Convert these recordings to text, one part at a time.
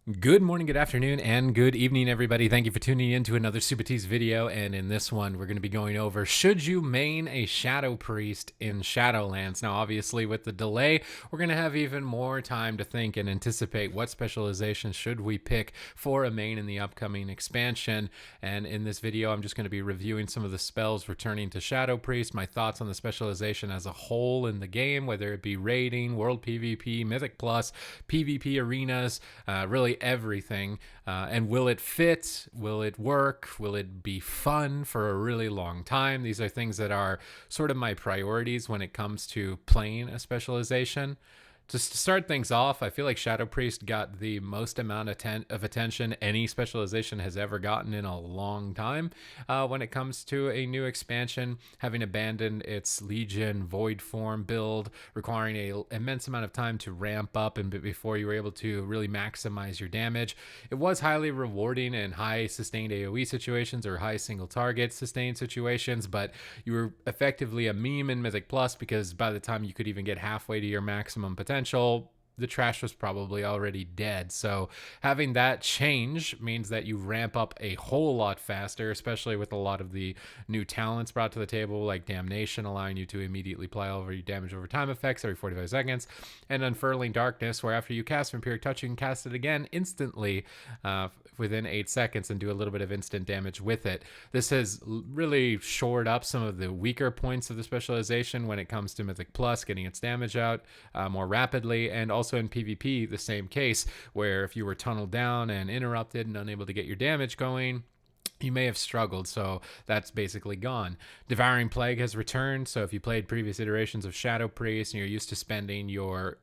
Good morning, good afternoon, and good evening, everybody. Thank you for tuning in to another Supatease video. And in this one, we're going to be going over, should you main a Shadow Priest in Shadowlands? Now, obviously, with the delay, we're going to have even more time to think and anticipate what specialization should we pick for a main in the upcoming expansion. And in this video, I'm just going to be reviewing some of the spells returning to Shadow Priest, my thoughts on the specialization as a whole in the game, whether it be raiding, world PvP, Mythic Plus, PvP arenas, really everything. And will it fit? Will it work? Will it be fun for a really long time? These are things that are sort of my priorities when it comes to playing a specialization. Just to start things off, I feel like Shadow Priest got the most amount of attention any specialization has ever gotten in a long time when it comes to a new expansion, having abandoned its Legion Void form build, requiring an immense amount of time to ramp up and before you were able to really maximize your damage. It was highly rewarding in high sustained AoE situations or high single target sustained situations, but you were effectively a meme in Mythic Plus because by the time you could even get halfway to your maximum potential, the trash was probably already dead. So having that change means that you ramp up a whole lot faster, especially with a lot of the new talents brought to the table, like Damnation, allowing you to immediately apply all of your damage over time effects every 45 seconds, and Unfurling Darkness, where after you cast Vampiric Touch, you can cast it again instantly within 8 seconds and do a little bit of instant damage with it. This has really shored up some of the weaker points of the specialization when it comes to Mythic Plus, getting its damage out more rapidly, and also in PvP, the same case, where if you were tunneled down and interrupted and unable to get your damage going, you may have struggled. So that's basically gone. Devouring Plague has returned. So if you played previous iterations of Shadow Priest and you're used to spending your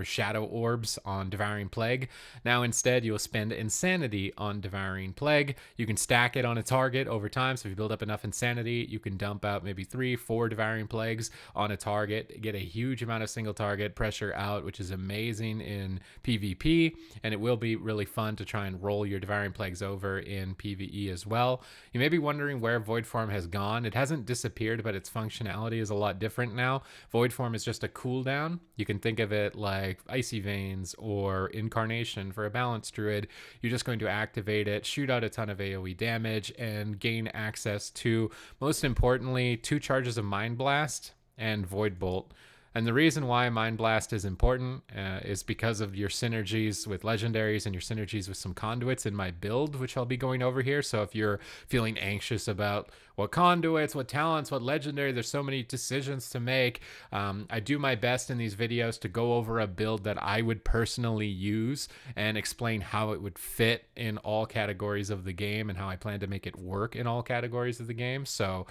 Shadow Orbs on Devouring Plague, now instead you'll spend Insanity on Devouring Plague. You can stack it on a target over time, so if you build up enough Insanity, you can dump out maybe 3-4 Devouring Plagues on a target, get a huge amount of single target pressure out, which is amazing in PvP, and it will be really fun to try and roll your Devouring Plagues over in PvE as well. You may be wondering where Void Form has gone. It hasn't disappeared, but its functionality is a lot different now. Void Form is just a cooldown. You can think of it like Icy Veins or Incarnation for a balanced druid. You're just going to activate it, shoot out a ton of AoE damage, and gain access to, most importantly, 2 charges of Mind Blast and Void Bolt. And the reason why Mind Blast is important is because of your synergies with legendaries and your synergies with some conduits in my build, which I'll be going over here. So if you're feeling anxious about what conduits, what talents, what legendary, there's so many decisions to make. I do my best in these videos to go over a build that I would personally use and explain how it would fit in all categories of the game and how I plan to make it work in all categories of the game. So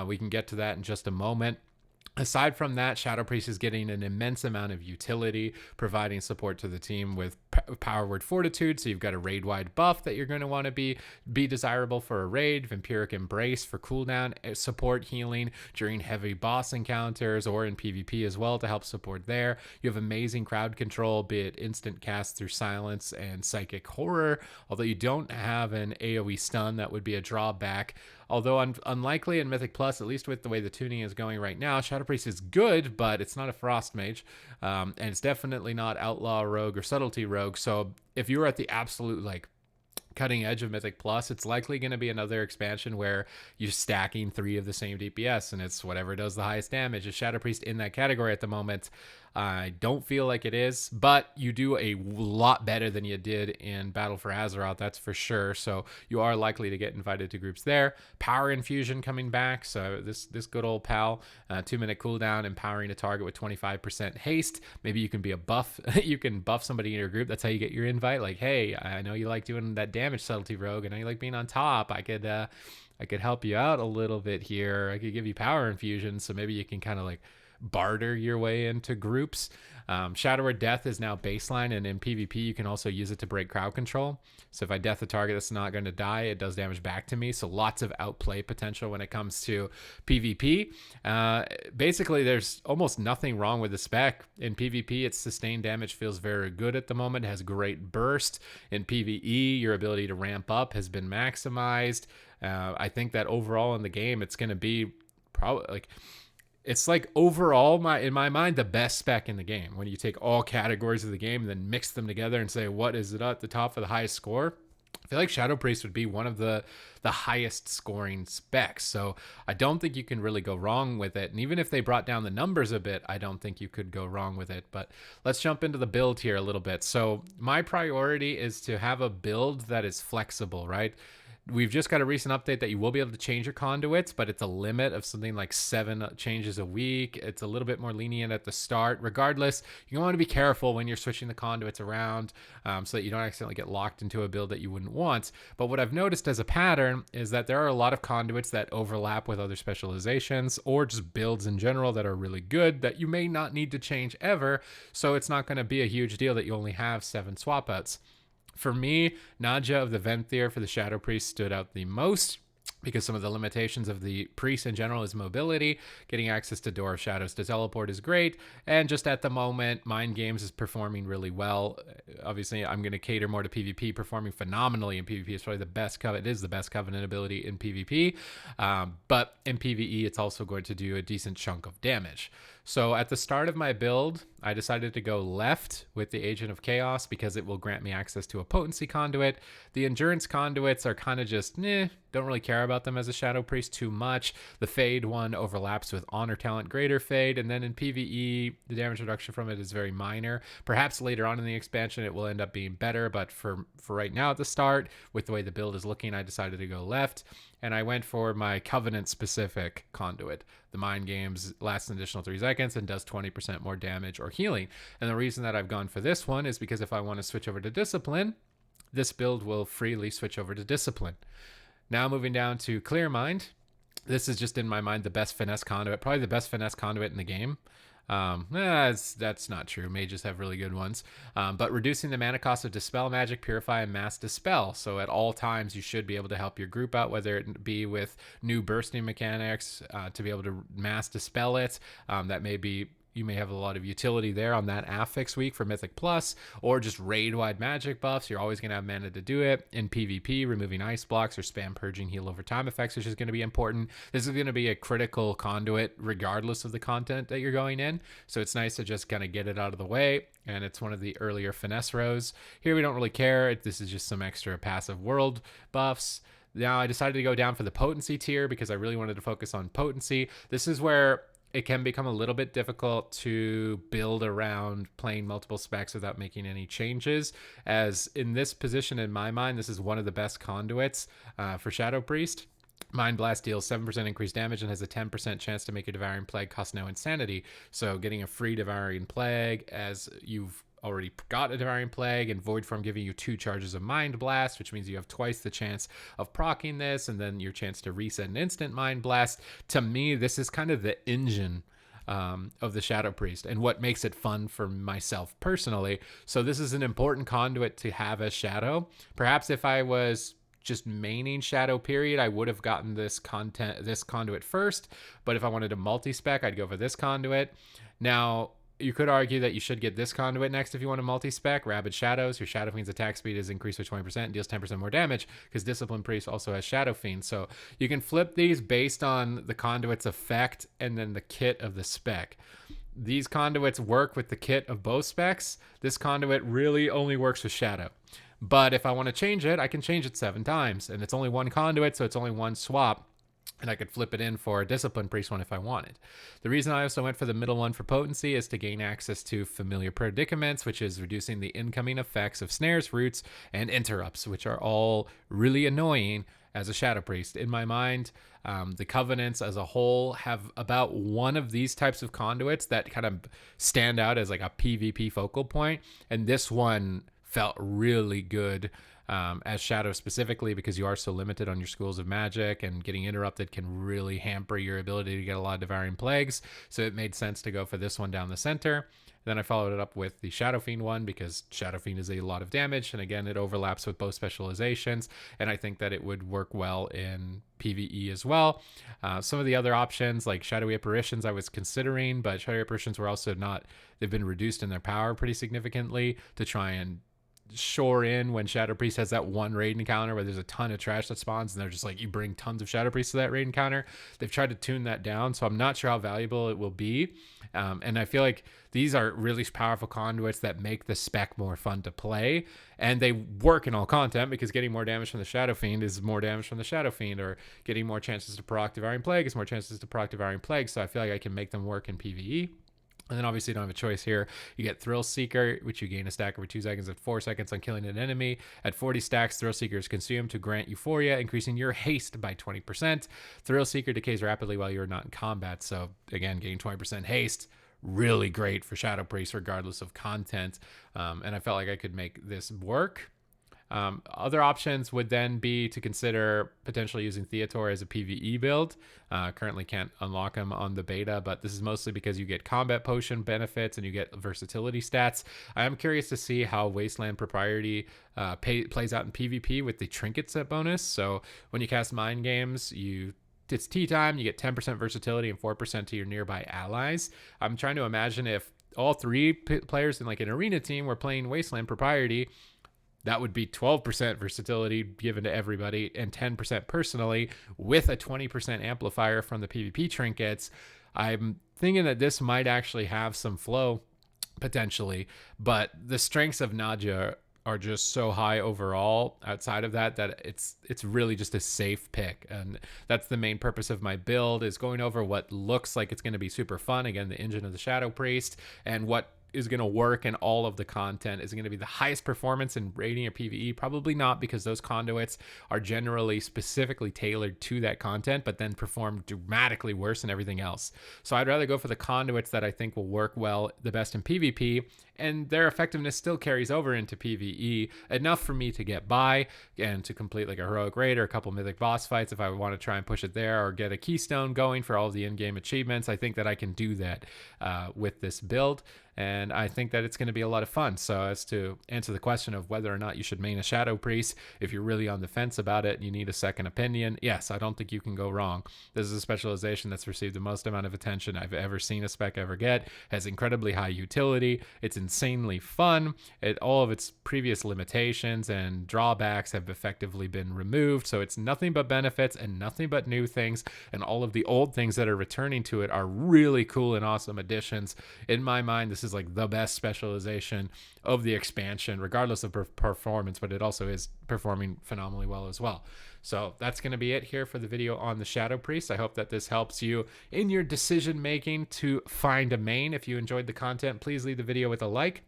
we can get to that in just a moment. Aside from that, Shadow Priest is getting an immense amount of utility, providing support to the team with Power Word Fortitude. So you've got a raid-wide buff that you're going to want to be desirable for a raid, Vampiric Embrace for cooldown, support healing during heavy boss encounters or in PvP as well to help support there. You have amazing crowd control, be it instant cast through silence and psychic horror, although you don't have an AoE stun, that would be a drawback. Although unlikely in Mythic Plus, at least with the way the tuning is going right now, Shadow Priest is good, but it's not a Frost Mage, and it's definitely not Outlaw Rogue or Subtlety Rogue. So if you're at the absolute cutting edge of Mythic Plus, it's likely going to be another expansion where you're stacking 3 of the same DPS, and it's whatever does the highest damage. Is Shadow Priest in that category at the moment? I don't feel like it is, but you do a lot better than you did in Battle for Azeroth, that's for sure. So you are likely to get invited to groups there. Power Infusion coming back. So this good old pal, 2-minute cooldown, empowering a target with 25% haste. Maybe you can be a buff. You can buff somebody in your group. That's how you get your invite. Like, hey, I know you like doing that damage, Subtlety Rogue. I know you like being on top. I could help you out a little bit here. I could give you Power Infusion, so maybe you can kind of barter your way into groups. Shadow or Death is now baseline, and in PvP you can also use it to break crowd control. So if I death a target that's not going to die, it does damage back to me. So lots of outplay potential when it comes to PvP. Basically, there's almost nothing wrong with the spec. In PvP, its sustained damage feels very good at the moment. It has great burst. In PvE, your ability to ramp up has been maximized. I think that overall in the game, it's going to be probably it's like overall in my mind the best spec in the game. When you take all categories of the game and then mix them together and say what is it at the top for the highest score, I feel like Shadow Priest would be one of the highest scoring specs. So I don't think you can really go wrong with it. And even if they brought down the numbers a bit, I don't think you could go wrong with it. But let's jump into the build here a little bit. So my priority is to have a build that is flexible, right? We've just got a recent update that you will be able to change your conduits, but it's a limit of something like 7 changes a week. It's a little bit more lenient at the start. Regardless, you want to be careful when you're switching the conduits around so that you don't accidentally get locked into a build that you wouldn't want. But what I've noticed as a pattern is that there are a lot of conduits that overlap with other specializations or just builds in general that are really good that you may not need to change ever. So it's not going to be a huge deal that you only have 7 swap outs. For me, Nadja of the Venthyr for the Shadow Priest stood out the most because some of the limitations of the priest in general is mobility. Getting access to Door of Shadows to teleport is great, and just at the moment, Mind Games is performing really well. Obviously, I'm going to cater more to PvP, performing phenomenally in PvP. It's probably the best it is the best Covenant ability in PvP, but in PvE, it's also going to do a decent chunk of damage. So at the start of my build, I decided to go left with the Agent of Chaos because it will grant me access to a potency conduit. The endurance conduits are kind of just, don't really care about them as a Shadow Priest too much. The Fade one overlaps with Honor Talent Greater Fade, and then in PvE, the damage reduction from it is very minor. Perhaps later on in the expansion, it will end up being better, but for right now at the start, with the way the build is looking, I decided to go left. And I went for my Covenant-specific conduit. The Mind Games lasts an additional 3 seconds and does 20% more damage or healing. And the reason that I've gone for this one is because if I want to switch over to Discipline, this build will freely switch over to Discipline. Now moving down to Clear Mind. This is just in my mind the best finesse conduit, probably the best finesse conduit in the game. That's not true. Mages have really good ones. But reducing the mana cost of Dispel Magic, Purify, and Mass Dispel. So at all times, you should be able to help your group out, whether it be with new bursting mechanics to be able to Mass Dispel it. That may be... You may have a lot of utility there on that affix week for Mythic Plus, or just raid-wide magic buffs. You're always going to have mana to do it. In PvP, removing ice blocks or spam purging heal over time effects, which is going to be important. This is going to be a critical conduit regardless of the content that you're going in. So it's nice to just kind of get it out of the way. And it's one of the earlier finesse rows. Here we don't really care. This is just some extra passive world buffs. Now I decided to go down for the potency tier because I really wanted to focus on potency. This is where it can become a little bit difficult to build around playing multiple specs without making any changes, as in this position in my mind, this is one of the best conduits for Shadow Priest. Mind Blast deals 7% increased damage and has a 10% chance to make a Devouring Plague cost no insanity. So getting a free Devouring Plague as you've already got a Devouring Plague, and Void Form giving you 2 charges of Mind Blast, which means you have twice the chance of proccing this, and then your chance to reset an instant Mind Blast. To me, this is kind of the engine of the Shadow Priest and what makes it fun for myself personally. So this is an important conduit to have as Shadow. Perhaps if I was just maining Shadow period, I would have gotten this conduit first, but if I wanted a multi-spec, I'd go for this conduit. Now, you could argue that you should get this conduit next if you want a multi-spec. Rabid Shadows. Your Shadow Fiend's attack speed is increased by 20% and deals 10% more damage because Discipline Priest also has Shadow Fiend. So you can flip these based on the conduit's effect and then the kit of the spec. These conduits work with the kit of both specs. This conduit really only works with Shadow. But if I want to change it, I can change it 7 times. And it's only one conduit, so it's only one swap. And I could flip it in for a Discipline Priest one if I wanted. The reason I also went for the middle one for potency is to gain access to Familiar Predicaments, which is reducing the incoming effects of snares, roots, and interrupts, which are all really annoying as a Shadow Priest. In my mind, the Covenants as a whole have about one of these types of conduits that kind of stand out as like a PvP focal point. And this one felt really good as Shadow specifically because you are so limited on your schools of magic, and getting interrupted can really hamper your ability to get a lot of Devouring Plagues. So it made sense to go for this one down the center. Then I followed it up with the Shadow Fiend one because Shadow Fiend is a lot of damage, and again, it overlaps with both specializations, and I think that it would work well in PvE as well. Some of the other options like Shadowy Apparitions I was considering, but Shadowy Apparitions were also not, they've been reduced in their power pretty significantly to try and shore in when Shadow Priest has that one raid encounter where there's a ton of trash that spawns and they're just like, you bring tons of Shadow Priests to that raid encounter. They've tried to tune that down, so I'm not sure how valuable it will be. And I feel like these are really powerful conduits that make the spec more fun to play, and they work in all content, because getting more damage from the Shadow Fiend is more damage from the Shadow Fiend, or getting more chances to proc Devouring Plague is more chances to proc Devouring Plague. So I feel like I can make them work in PvE. And then obviously you don't have a choice here. You get Thrill Seeker, which you gain a stack every 2 seconds at 4 seconds on killing an enemy. At 40 stacks, Thrill Seeker is consumed to grant Euphoria, increasing your haste by 20%. Thrill Seeker decays rapidly while you're not in combat. So again, getting 20% haste, really great for Shadow Priest regardless of content. And I felt like I could make this work. Other options would then be to consider potentially using Theator as a PvE build. Currently can't unlock him on the beta, but this is mostly because you get combat potion benefits and you get versatility stats. I am curious to see how Wasteland Propriety plays out in PvP with the trinket set bonus. So when you cast Mind Games, it's tea time, you get 10% versatility and 4% to your nearby allies. I'm trying to imagine if all 3 players in like an arena team were playing Wasteland Propriety, that would be 12% versatility given to everybody and 10% personally, with a 20% amplifier from the PvP trinkets. I'm thinking that this might actually have some flow potentially, but the strengths of Nadja are just so high overall outside of that it's really just a safe pick. And that's the main purpose of my build, is going over what looks like it's going to be super fun. Again, the engine of the Shadow Priest, and what is going to work in all of the content. Is it going to be the highest performance in raiding or PvE? Probably not, because those conduits are generally specifically tailored to that content, but then perform dramatically worse than everything else. So I'd rather go for the conduits that I think will work well the best in PvP, and their effectiveness still carries over into PvE enough for me to get by and to complete like a heroic raid or a couple mythic boss fights if I want to try and push it there, or get a keystone going for all of the in-game achievements. I think that I can do that with this build, and I think that it's going to be a lot of fun. So as to answer the question of whether or not you should main a Shadow Priest, if you're really on the fence about it and you need a second opinion, yes, I don't think you can go wrong. This is a specialization that's received the most amount of attention I've ever seen a spec ever get. Has incredibly high utility. It's insanely fun. All of its previous limitations and drawbacks have effectively been removed. So it's nothing but benefits and nothing but new things. And all of the old things that are returning to it are really cool and awesome additions. In my mind, this is like the best specialization of the expansion, regardless of performance, but it also is performing phenomenally well as well. So that's going to be it here for the video on the Shadow Priest. I hope that this helps you in your decision making to find a main. If you enjoyed the content, please leave the video with a like,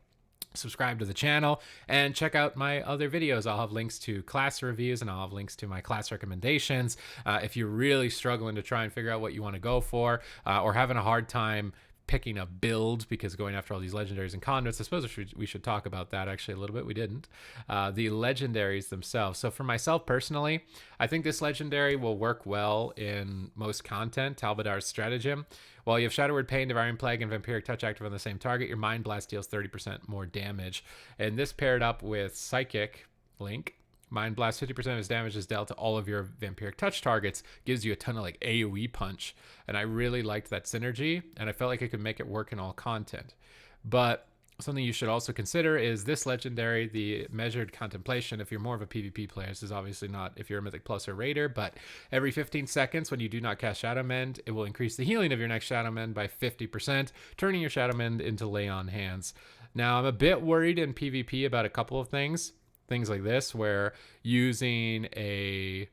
subscribe to the channel, and check out my other videos. I'll have links to class reviews and I'll have links to my class recommendations. If you're really struggling to try and figure out what you want to go for, or having a hard time picking a build because going after all these legendaries and conduits, I suppose we should talk about that actually a little bit. We didn't. The legendaries themselves. So for myself personally, I think this legendary will work well in most content. Talbadar's Stratagem. While you have Shadow Word Pain, Devouring Plague, and Vampiric Touch active on the same target, your Mind Blast deals 30% more damage. And this paired up with Psychic Link, Mind Blast, 50% of his damage is dealt to all of your Vampiric Touch targets, gives you a ton of like AoE punch. And I really liked that synergy, and I felt like I could make it work in all content. But something you should also consider is this legendary, the Measured Contemplation. If you're more of a PvP player, this is obviously not if you're a Mythic Plus or Raider, but every 15 seconds when you do not cast Shadow Mend, it will increase the healing of your next Shadow Mend by 50%, turning your Shadow Mend into Lay on Hands. Now, I'm a bit worried in PvP about a couple of things like this, where using a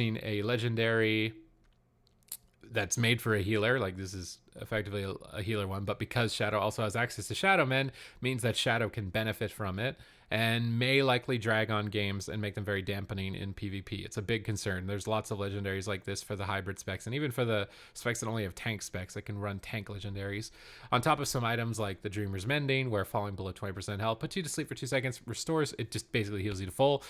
legendary that's made for a healer, like this is effectively a healer one, but because Shadow also has access to Shadow Men, means that Shadow can benefit from it and may likely drag on games and make them very dampening in PvP. It's a big concern. There's lots of legendaries like this for the hybrid specs, and even for the specs that only have tank specs that can run tank legendaries. On top of some items like the Dreamer's Mending, where falling below 20% health puts you to sleep for 2 seconds, restores, it just basically heals you to full.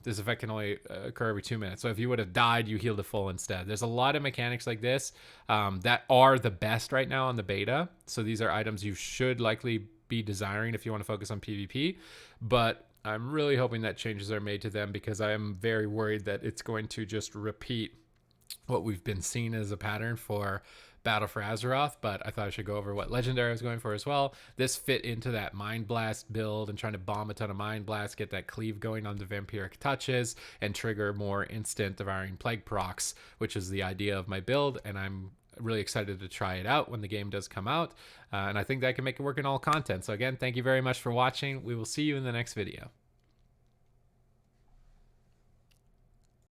This effect can only occur every 2 minutes. So if you would have died, you heal to full instead. There's a lot of mechanics like this that are the best right now on the beta. So these are items you should likely be desiring if you want to focus on PvP, but I'm really hoping that changes are made to them, because I am very worried that it's going to just repeat what we've been seeing as a pattern for Battle for Azeroth, but I thought I should go over what legendary I was going for as well. This fit into that Mind Blast build and trying to bomb a ton of Mind Blast, get that cleave going on the Vampiric Touches, and trigger more instant Devouring Plague procs, which is the idea of my build, and I'm really excited to try it out when the game does come out, and I think that can make it work in all content. So again, thank you very much for watching. We will see you in the next video.